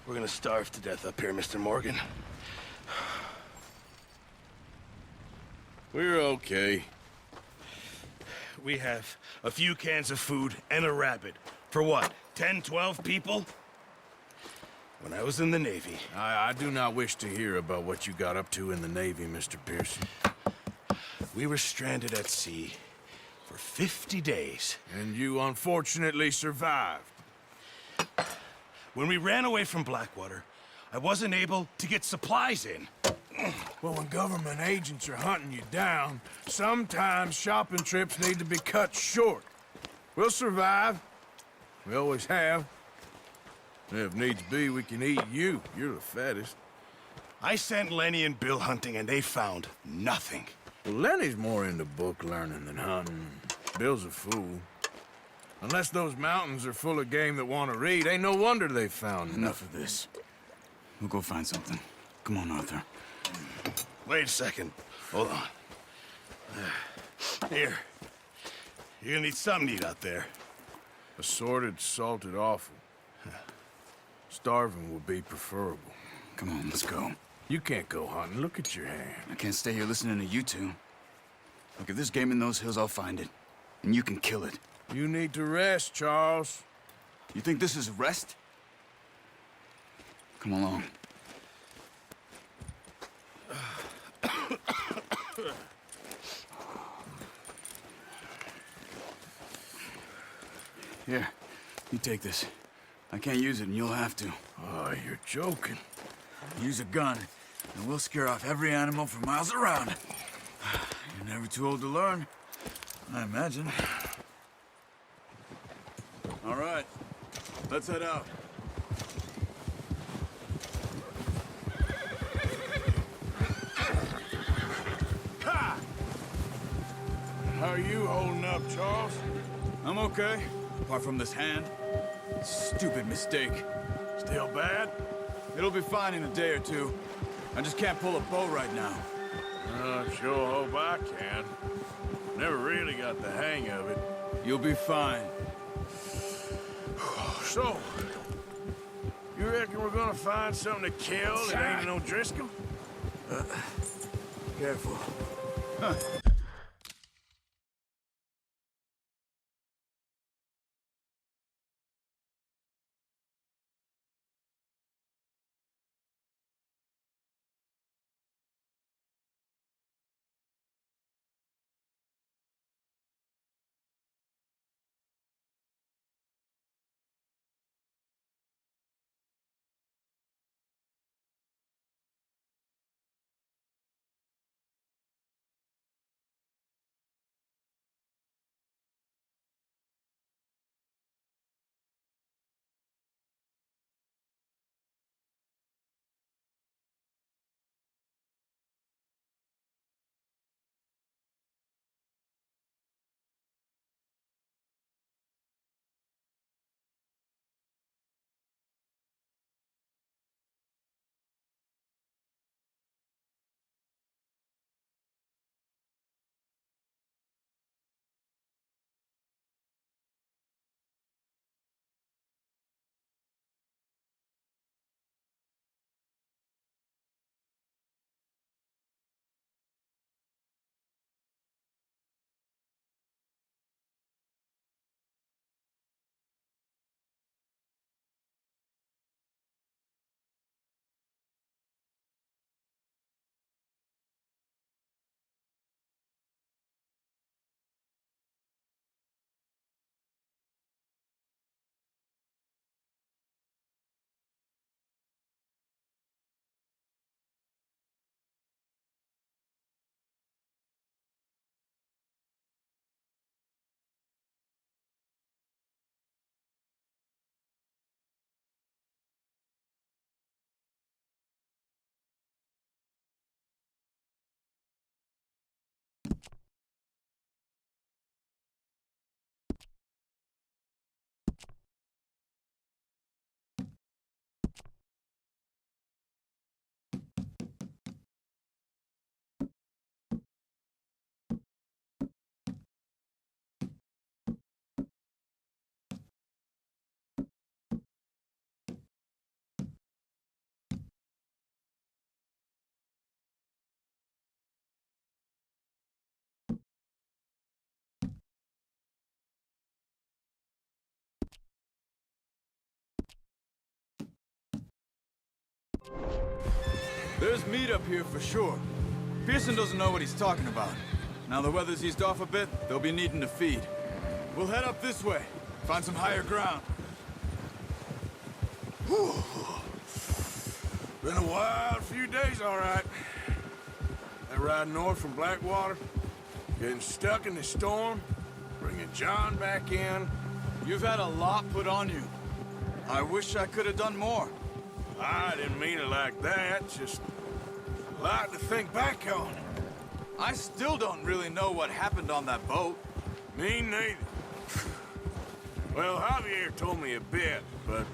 We're gonna starve to death up here, Mr. Morgan. We're okay. We have a few cans of food and a rabbit. For what, 10, 12 people? When I was in the Navy... I do not wish to hear about what you got up to in the Navy, Mr. Pearson. We were stranded at sea for 50 days. And you unfortunately survived. When we ran away from Blackwater, I wasn't able to get supplies in. Well, when government agents are hunting you down, sometimes shopping trips need to be cut short. We'll survive. We always have. If needs be, we can eat you. You're the fattest. I sent Lenny and Bill hunting, and they found nothing. Well, Lenny's more into book learning than hunting. Bill's a fool. Unless those mountains are full of game that want to read, ain't no wonder they found Enough of this. We'll go find something. Come on, Arthur. Wait a second. Hold on. Here. You're gonna need something to eat out there. Assorted, salted offal. Starving would be preferable. Come on, let's go. You can't go hunting. Look at your hand. I can't stay here listening to you two. Look, if there's game in those hills, I'll find it. And you can kill it. You need to rest, Charles. You think this is rest? Come along. Here, you take this. I can't use it, and you'll have to. Oh, you're joking. Use a gun, and we'll scare off every animal for miles around. You're never too old to learn, I imagine. All right, let's head out. Ha! How are you holding up, Charles? I'm okay, apart from this hand. Stupid mistake. Still bad? It'll be fine in a day or two. I just can't pull a bow right now. I sure hope I can. Never really got the hang of it. You'll be fine. So, you reckon we're gonna find something to kill that ain't no Driscoll? Careful. There's meat up here for sure. Pearson doesn't know what he's talking about. Now the weather's eased off a bit, they'll be needing to feed. We'll head up this way, find some higher ground. Whew. Been a wild few days, all right. That ride north from Blackwater, getting stuck in the storm, bringing John back in. You've had a lot put on you. I wish I could have done more. I didn't mean it like that, just a lot to think back on. I still don't really know what happened on that boat. Me neither. Well, Javier told me a bit, but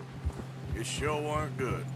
it sure weren't good.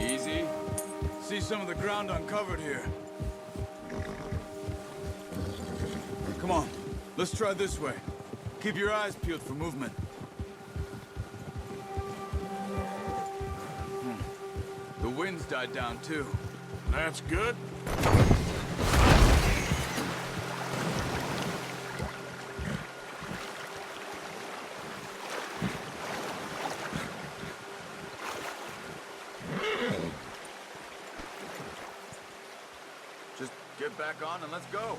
Easy. See some of the ground uncovered here. Come on, let's try this way. Keep your eyes peeled for movement. The wind's died down too. That's good. Just get back on and let's go.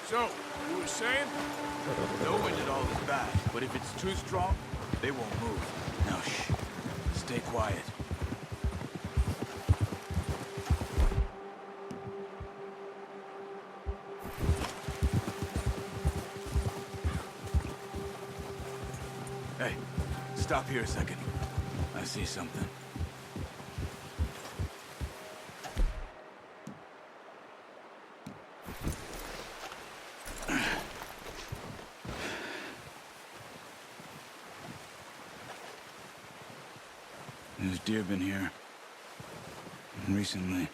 So, you were saying? No wind at all is bad, but if it's too strong, they won't move. Now shh. Stay quiet. Hey, stop here a second. I see something. There's deer been here. Recently.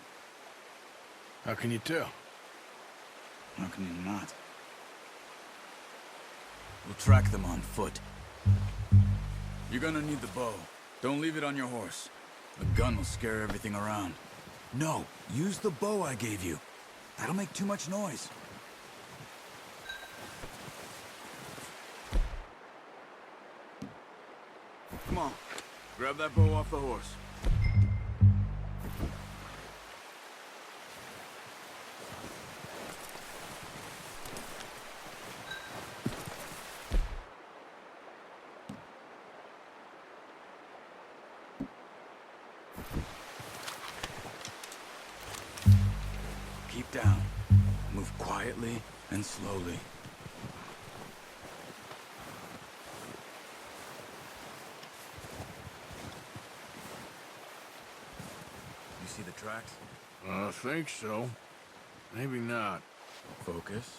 How can you tell? How can you not? We'll track them on foot. You're gonna need the bow. Don't leave it on your horse. The gun will scare everything around. No, use the bow I gave you. That'll make too much noise. Come on, grab that bow off the horse. quietly and slowly. You see the tracks? I think so. Maybe not. Focus.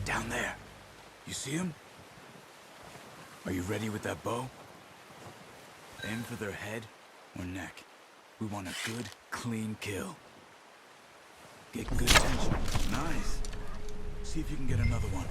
Down there. You see him? Are you ready with that bow? Aim for their head or neck. We want a good, clean kill. Get good tension. Nice. See if you can get another one.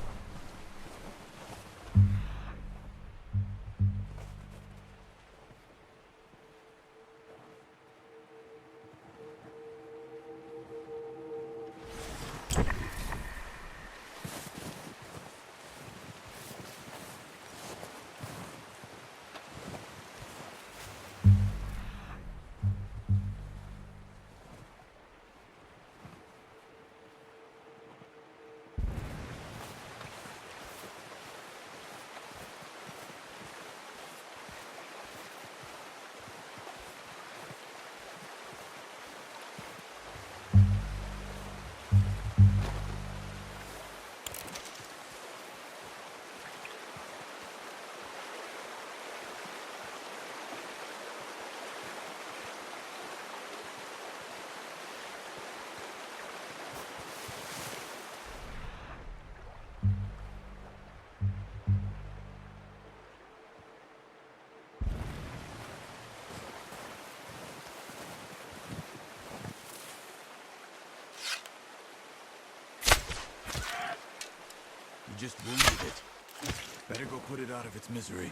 You just wounded it. Better go put it out of its misery.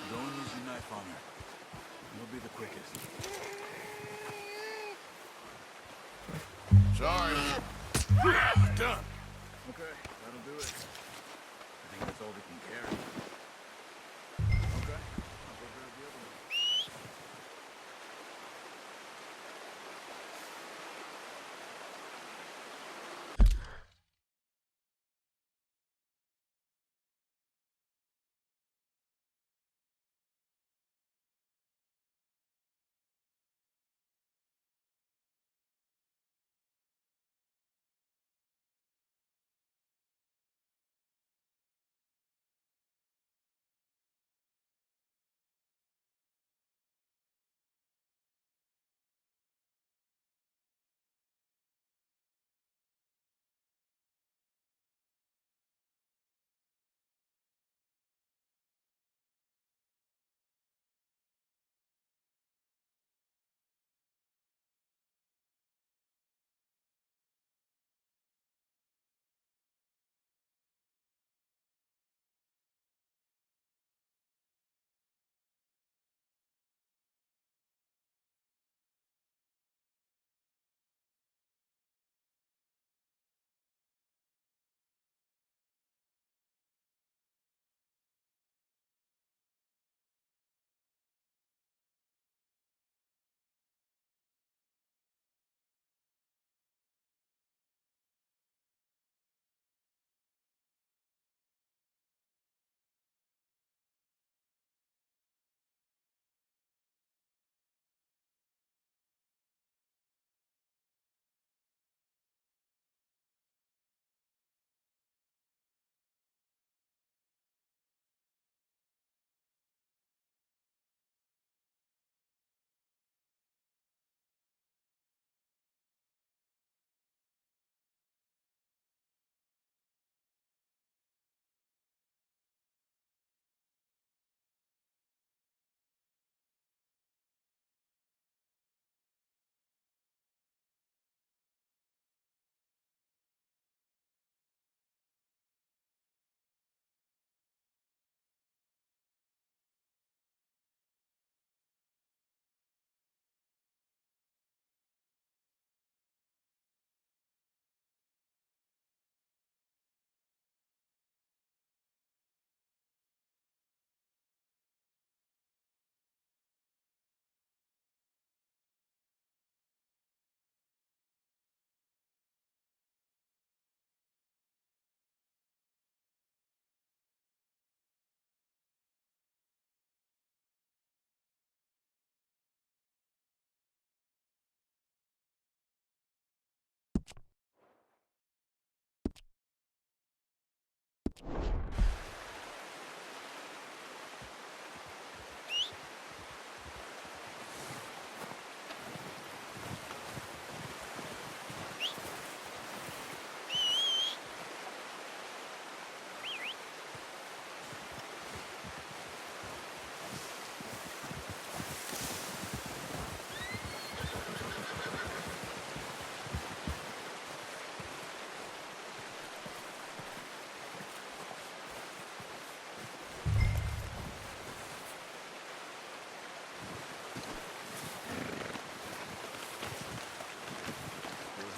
Go and use your knife on her. You'll be the quickest. Sorry. Done. Okay, that'll do it. I think that's all we can carry.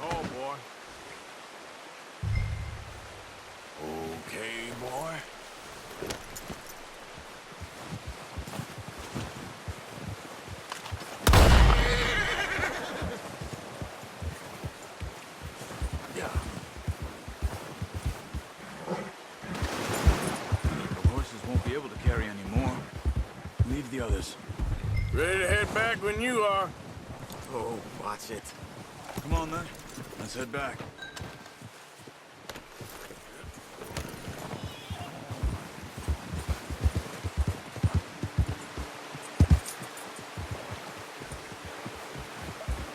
Oh, boy. Okay, boy. Yeah. The horses won't be able to carry any more. Leave the others. Ready to head back when you are. Oh, watch it. Come on, then. Let's head back.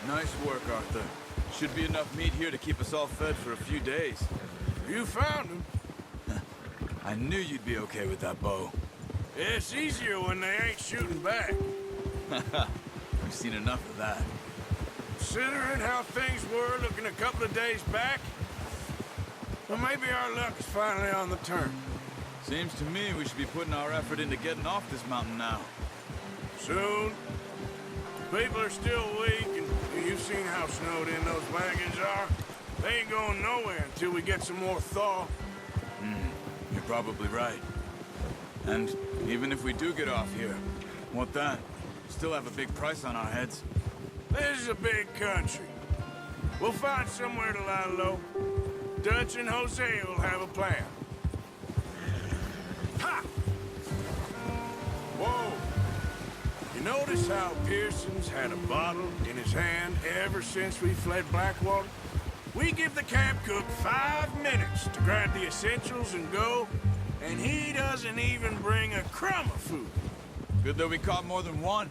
Nice work, Arthur. Should be enough meat here to keep us all fed for a few days. You found him. I knew you'd be okay with that bow. It's easier when they ain't shooting back. We've seen enough of that. Considering how things were looking a couple of days back, well, maybe our luck is finally on the turn. Seems to me we should be putting our effort into getting off this mountain now. Soon. People are still weak, and you've seen how snowed in those wagons are. They ain't going nowhere until we get some more thaw. You're probably right. And even if we do get off here, what then? Still have a big price on our heads. This is a big country. We'll find somewhere to lie low. Dutch and Hosea will have a plan. Ha! Whoa! You notice how Pearson's had a bottle in his hand ever since we fled Blackwater? We give the camp cook 5 minutes to grab the essentials and go, and he doesn't even bring a crumb of food. Good that we caught more than one.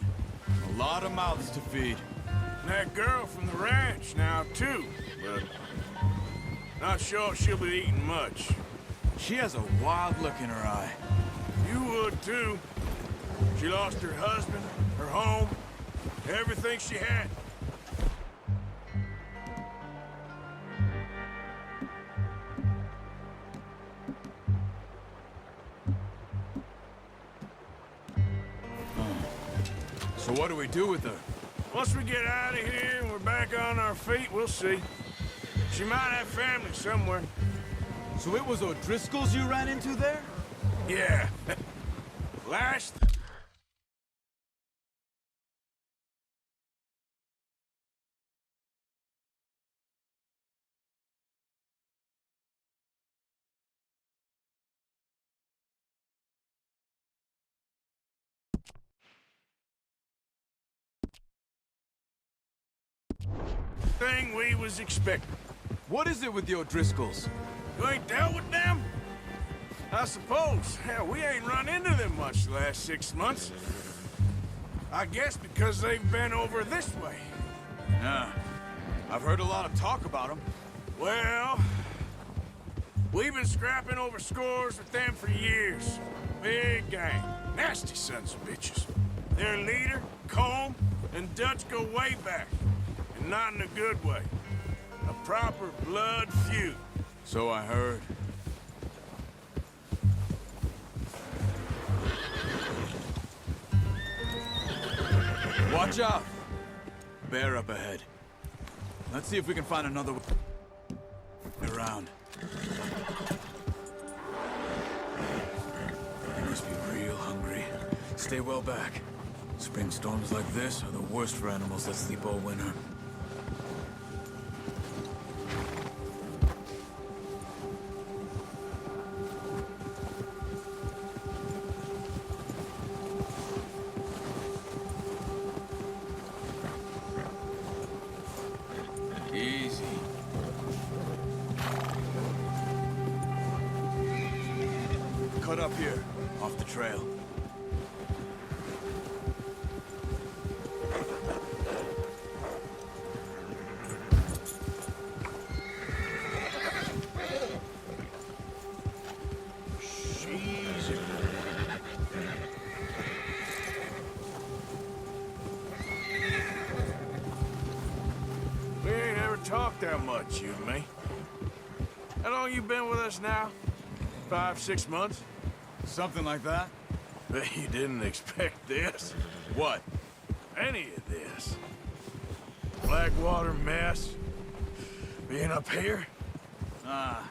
A lot of mouths to feed. And that girl from the ranch now, too, but not sure she'll be eating much. She has a wild look in her eye. You would, too. She lost her husband, her home, everything she had. So what do we do with her? Once we get out of here and we're back on our feet, we'll see. She might have family somewhere. So it was O'Driscoll's you ran into there? Yeah. Last... thing we was expecting. What is it with the O'Driscolls? You ain't dealt with them? I suppose. Hell, we ain't run into them much the last 6 months. I guess because they've been over this way. Yeah. I've heard a lot of talk about them. Well, we've been scrapping over scores with them for years. Big gang. Nasty sons of bitches. Their leader, Colm, and Dutch go way back. And not in a good way. A proper blood feud. So I heard. Watch out! Bear up ahead. Let's see if we can find another way around. They must be real hungry. Stay well back. Spring storms like this are the worst for animals that sleep all winter. Easy. cut up here, off the trail. Jesus. We ain't ever talked that much, you and me. How long you been with us now? 5, 6 months? Something like that? Bet you didn't expect this. What? Any of this. Blackwater mess. Being up here. Ah.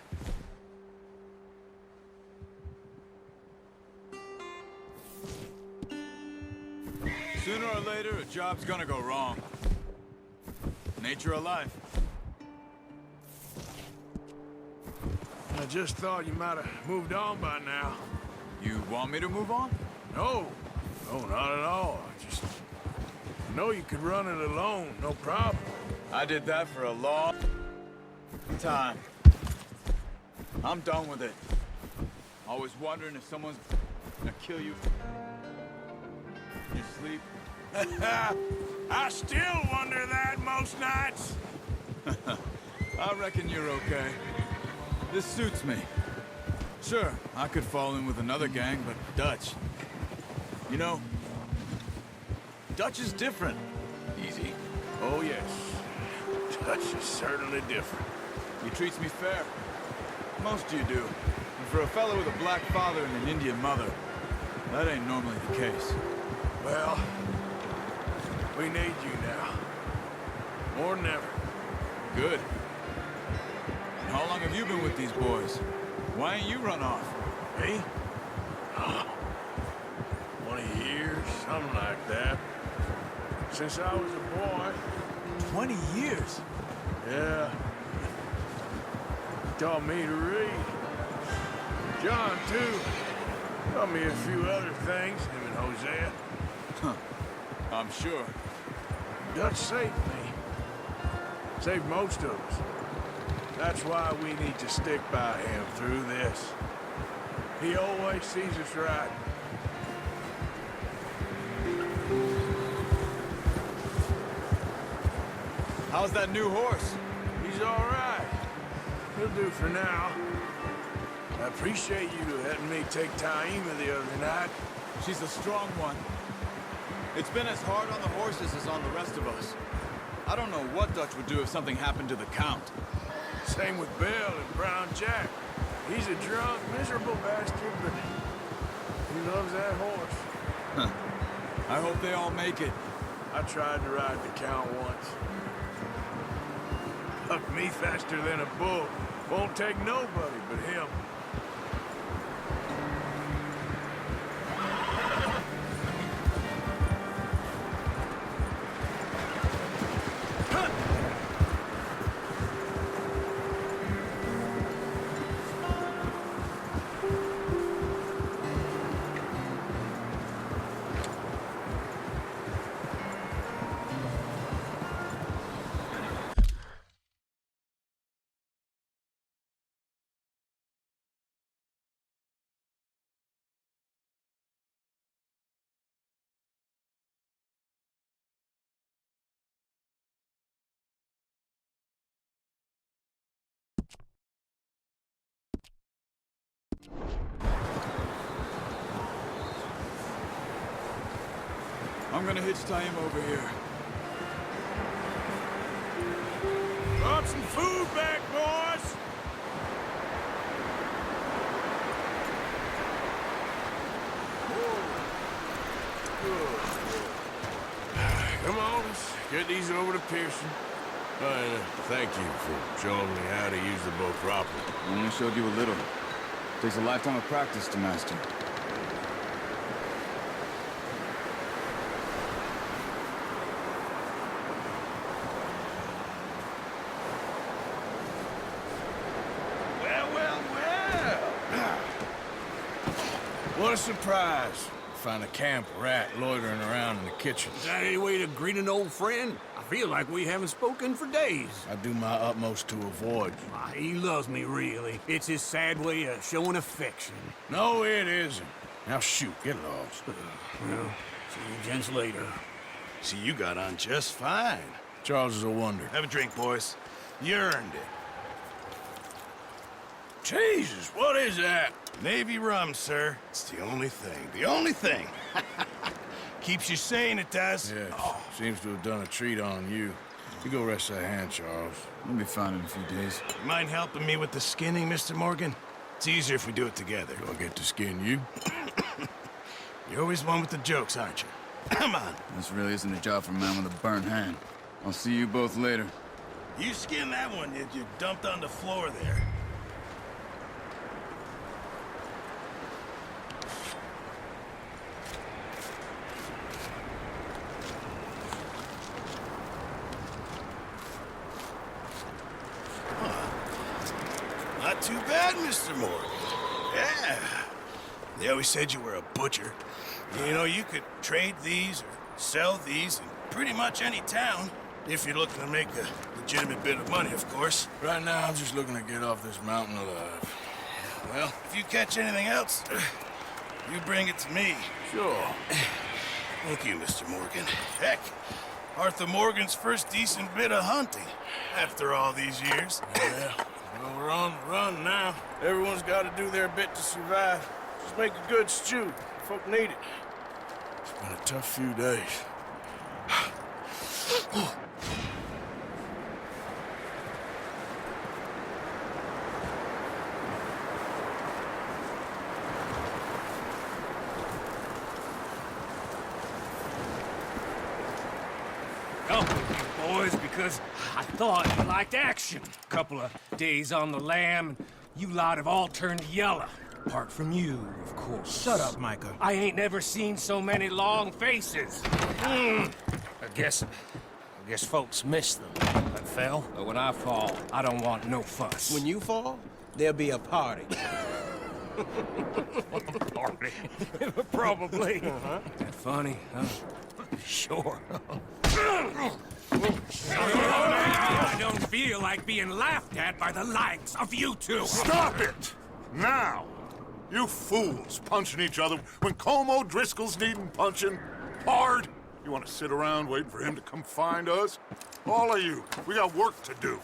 Sooner or later, a job's gonna go wrong. Nature of life. I just thought you might have moved on by now. You want me to move on? No. No, not at all. I just know you could run it alone, no problem. I did that for a long time. I'm done with it. Always wondering if someone's gonna kill you in your sleep. I still wonder that most nights. I reckon you're okay. This suits me. Sure, I could fall in with another gang, but Dutch... You know, Dutch is different. Easy. Oh, yes. Dutch is certainly different. He treats me fair. Most of you do. And for a fellow with a black father and an Indian mother, that ain't normally the case. Well, we need you now. More than ever. Good. And how long have you been with these boys? Why ain't you run off? Me? Oh, 20 years, something like that. Since I was a boy. 20 years? Yeah. He taught me to read. John, too. Taught me a few other things, him and Hosea. Huh. I'm sure. Dutch saved me. Saved most of us. That's why we need to stick by him through this. He always sees us right. How's that new horse? He's all right. He'll do for now. I appreciate you letting me take Taima the other night. She's a strong one. It's been as hard on the horses as on the rest of us. I don't know what Dutch would do if something happened to the Count. Same with Bill and Brown Jack. He's a drunk, miserable bastard, but he loves that horse. Huh. I hope they all make it. I tried to ride the Count once. Hucked me faster than a bull. Won't take nobody but him. I'm gonna hitch Taima over here. Brought some food back, boys! Come on, let's get these over to Pearson. Thank you for showing me how to use the bow properly. I only showed you a little. Takes a lifetime of practice to master. What a surprise. Find a camp rat loitering around in the kitchen. Is that any way to greet an old friend? I Feel like we haven't spoken for days. I do my utmost to avoid you. Ah, he loves me, really. It's his sad way of showing affection. No, it isn't. Now shoot, get lost. Well, see you gents later. See, you got on just fine. Charles is a wonder. Have a drink, boys. You earned it. Jesus, what is that? Navy rum, sir. It's the only thing. The only thing. Keeps you sane, it does. Yeah, seems to have done a treat on you. You go rest that hand, Charles. We'll be fine in a few days. You mind helping me with the skinning, Mr. Morgan? It's easier if we do it together. Do I get to skin you? You're always one with the jokes, aren't you? Come on. This really isn't a job for a man with a burnt hand. I'll see you both later. You skin that one that you dumped on the floor there. Not too bad, Mr. Morgan. Yeah. They always said you were a butcher. You know, you could trade these or sell these in pretty much any town. If you're looking to make a legitimate bit of money, of course. Right now, I'm just looking to get off this mountain alive. Well, if you catch anything else, you bring it to me. Sure. Thank you, Mr. Morgan. Heck, Arthur Morgan's first decent bit of hunting after all these years. Yeah. Well, we're on the run now. Everyone's got to do their bit to survive. Just make a good stew. Folk need it. It's been a tough few days. Come with me, boys, because I thought you liked action. Couple of days on the lam, and you lot have all turned yellow. Apart from you, of course. Shut up, Micah. I ain't never seen so many long faces. I guess folks miss them. But Phil, when I fall, I don't want no fuss. When you fall, there'll be a party. Party. Probably. That funny, huh? Sure. I don't feel like being laughed at by the likes of you two. Stop it! Now! You fools punching each other when Colm O'Driscoll's needing punching hard. You want to sit around waiting for him to come find us? All of you, we got work to do.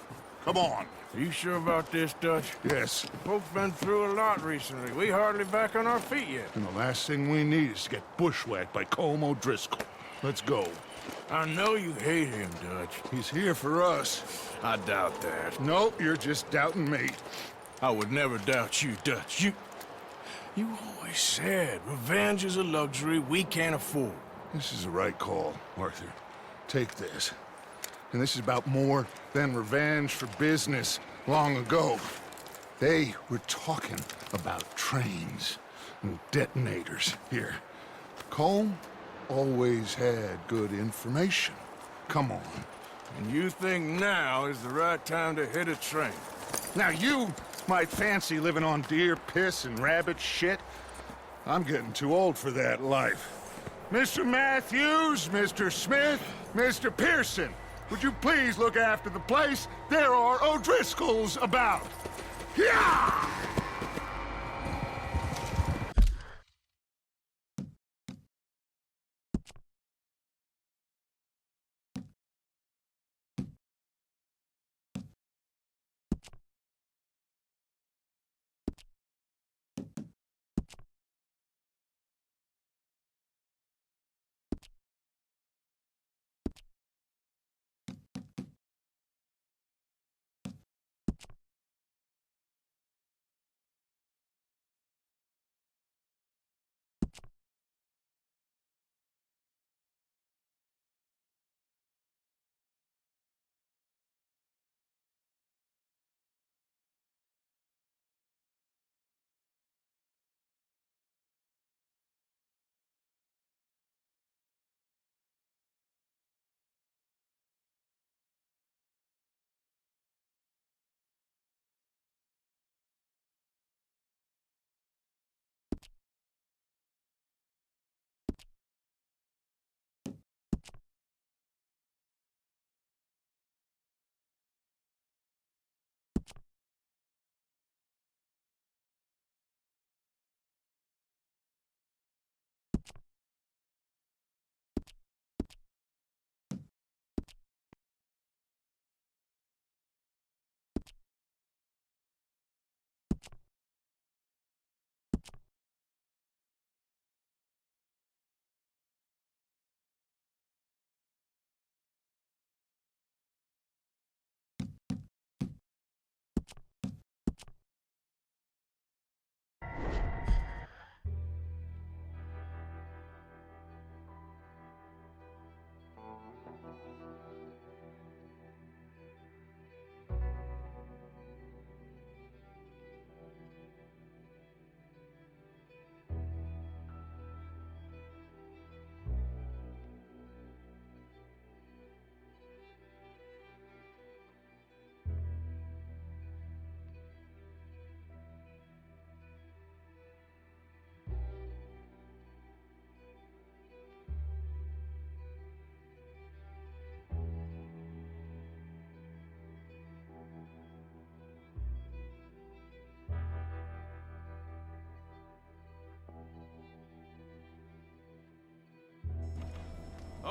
Come on. Are you sure about this, Dutch? Yes. Folks been through a lot recently. We hardly back on our feet yet. And the last thing we need is to get bushwhacked by Colm O'Driscoll. Let's go. I know you hate him, Dutch. He's here for us. I doubt that. Nope, you're just doubting me. I would never doubt you, Dutch. You always said revenge is a luxury we can't afford. This is the right call, Arthur. Take this. And this is about more than revenge for business long ago. They were talking about trains and detonators here. Colm always had good information. Come on. And you think now is the right time to hit a train? Now you might fancy living on deer piss and rabbit shit. I'm getting too old for that life. Mr. Matthews, Mr. Smith, Mr. Pearson, would you please look after the place? There are O'Driscolls about. Yeah!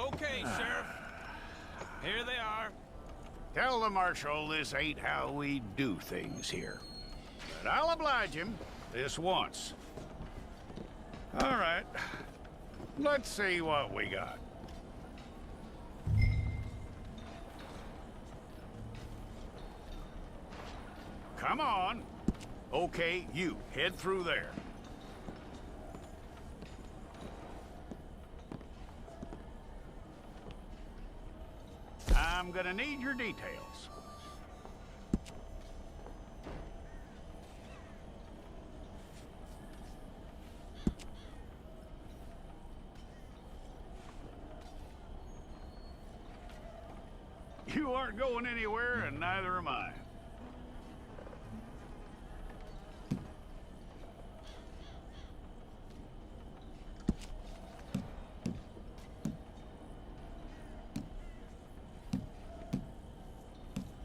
Okay, Sheriff. Here they are. Tell the Marshal this ain't how we do things here. But I'll oblige him this once. All right. Let's see what we got. Come on. Okay, you, head through there. I'm gonna need your details. You aren't going anywhere, and neither am I.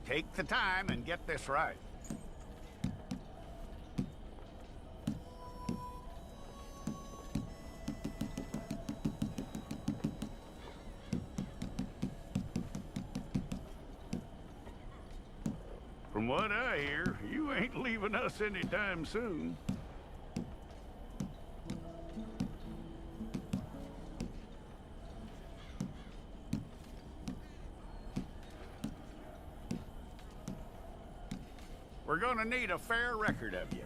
Take the time and get this right. From what I hear, you ain't leaving us anytime soon. We're gonna need a fair record of you.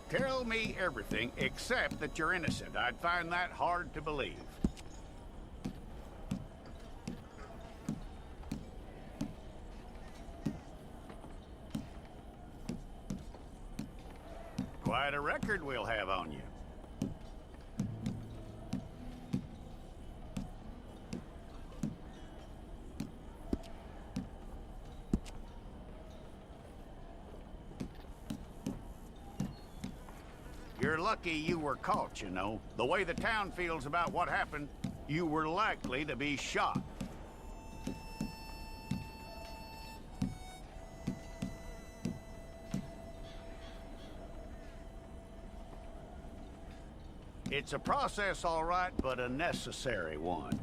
Tell me everything except that you're innocent. I'd find that hard to believe. Quite a record we'll have on you. You're lucky you were caught, you know. The way the town feels about what happened, you were likely to be shot. It's a process, all right, but a necessary one.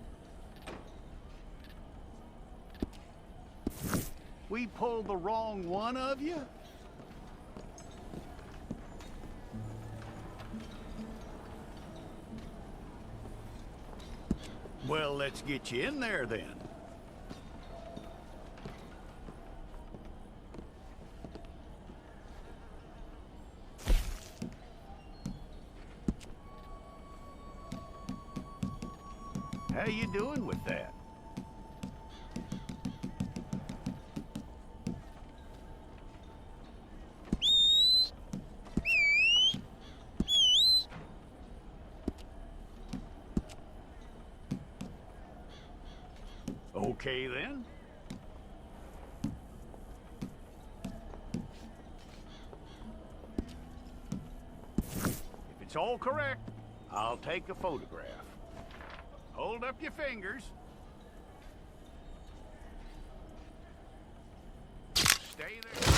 We pulled the wrong one of you? Well, let's get you in there then. How you doing with that? Okay, then. If it's all correct, I'll take a photograph. Hold up your fingers. Stay there.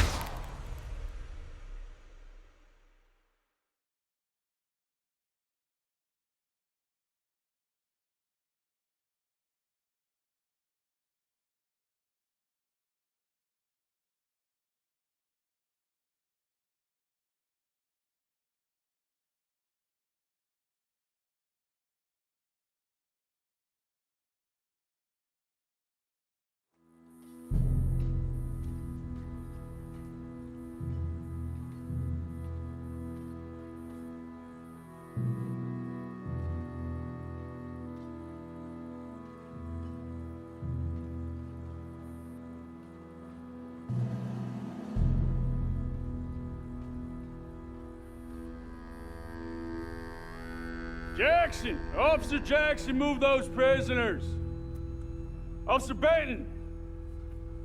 Jackson! Officer Jackson, move those prisoners! Officer Benton!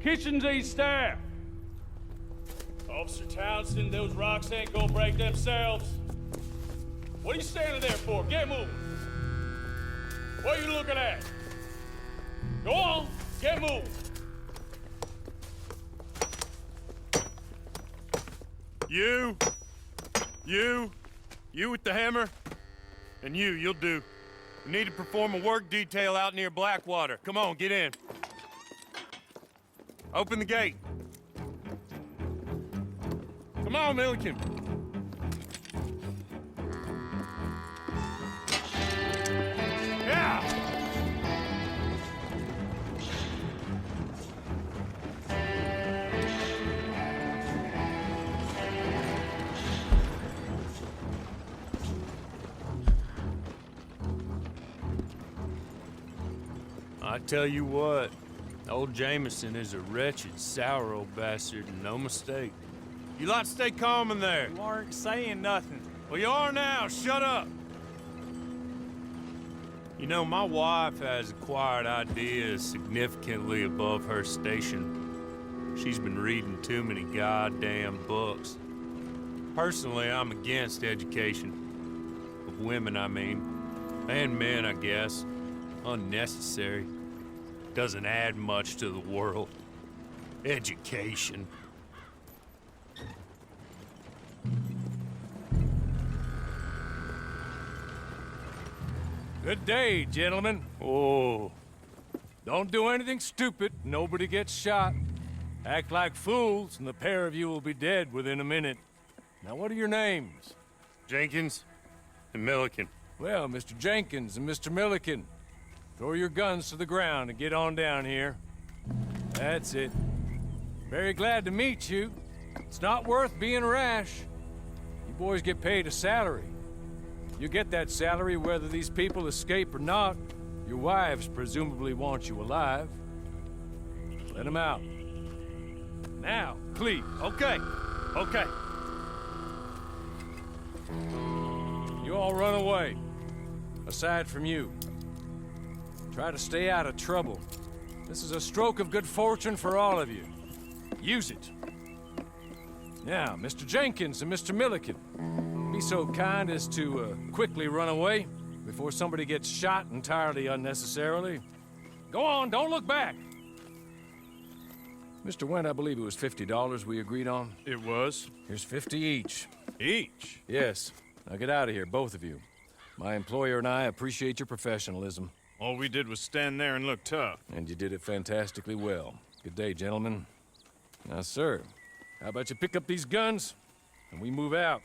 Kitchens ain't staff! Officer Townsend, those rocks ain't gonna break themselves. What are you standing there for? Get moving! What are you looking at? Go on, get moving! You with the hammer, and you'll do. We need to perform a work detail out near Blackwater. Come on, get in. Open the gate. Come on, Milliken. Yeah! I tell you what, old Jameson is a wretched, sour old bastard, and no mistake. You lot stay calm in there. You aren't saying nothing. Well, you are now. Shut up. You know, my wife has acquired ideas significantly above her station. She's been reading too many goddamn books. Personally, I'm against education. Of women, I mean. And men, I guess. Unnecessary. Doesn't add much to the world. Education. Good day, gentlemen. Oh, Don't do anything stupid. Nobody gets shot. Act like fools, and the pair of you will be dead within a minute. Now, what are your names? Jenkins and Milliken. Well, Mr. Jenkins and Mr. Milliken, throw your guns to the ground and get on down here. That's it. Very glad to meet you. It's not worth being rash. You boys get paid a salary. You get that salary whether these people escape or not. Your wives presumably want you alive. Let them out. Now, please. Okay. You all run away. Aside from you. Try to stay out of trouble. This is a stroke of good fortune for all of you. Use it. Now, Mr. Jenkins and Mr. Milliken, be so kind as to quickly run away before somebody gets shot entirely unnecessarily. Go on, don't look back. Mr. Wendt, I believe it was $50 we agreed on. It was. Here's 50 each. Each? Yes. Now get out of here, both of you. My employer and I appreciate your professionalism. All we did was stand there and look tough. And you did it fantastically well. Good day, gentlemen. Now, sir, how about you pick up these guns and we move out?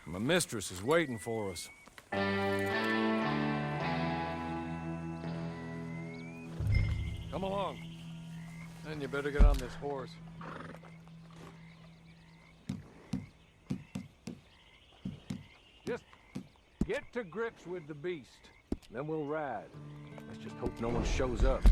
My mistress is waiting for us. Come along. And you better get on this horse. Just get to grips with the beast. Then we'll ride. Let's just hope no one shows up.